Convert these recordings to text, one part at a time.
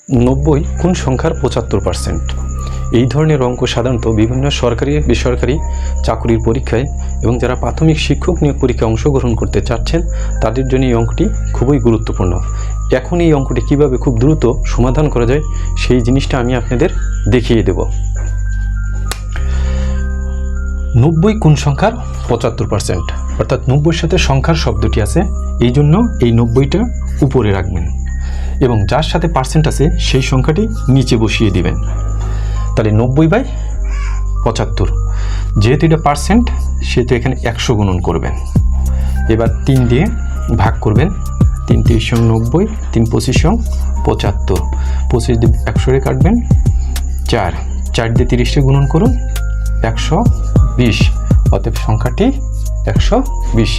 90 কোন সংখ্যার 75%? এই ধরনের অঙ্ক সাধারণত বিভিন্ন সরকারি বেসরকারি চাকরির পরীক্ষায় এবং যারা প্রাথমিক শিক্ষক নিয়োগ পরীক্ষায় অংশগ্রহণ করতে চাচ্ছেন তাদের জন্য এই অঙ্কটি খুবই গুরুত্বপূর্ণ। এখন এই অঙ্কটি কিভাবে খুব দ্রুত সমাধান করা যায় সেই জিনিসটা আমি আপনাদের দেখিয়ে দেব। 90 কোন সংখ্যার 75%, অর্থাৎ 90-এর সাথে সংখ্যার শব্দটি আছে, এই জন্য এই 90টা উপরে রাখবেন এবং যার সাথে পার্সেন্ট আছে সেই সংখ্যাটি নিচে বসিয়ে দিবেন। তাহলে 90/75, যেহেতু এটা পার্সেন্ট সেহেতু এখানে 100 গুণন করবেন। এবার 3 দিয়ে ভাগ করবেন, 3 × 3 = 90, 3 × 25 = 75, 25 দিয়ে 100 কাটবেন, 4 দিয়ে 30 গুণন করুন, 120, অতএব সংখ্যাটি 120।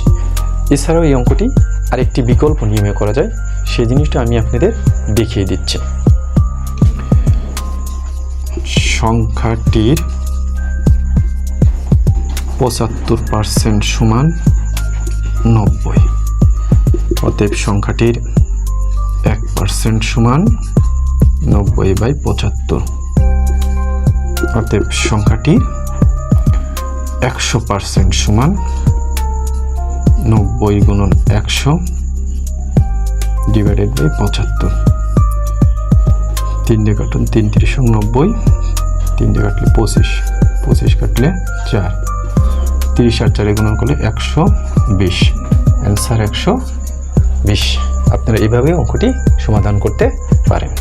এছাড়াও এই অঙ্কটি আরেকটি বিকল্প নিয়মে করা যায়, সেই জিনিসটা আমি আপনাদের দেখিয়ে দিচ্ছি। সংখ্যাটির 75% সমান 90, অতএব সংখ্যাটির 1% সমান 90/75, অতএব সংখ্যাটির 100% সমান 90 × 100 /75। 3 দিয়ে কাটুন, 3 × 3 = 90, 3 দিয়ে কাটলে 25, 25 কাটলে 4, 30 আর 4 গুণন করলে 120, অ্যান্সার 120। আপনারা এইভাবে অঙ্কটি সমাধান করতে পারেন।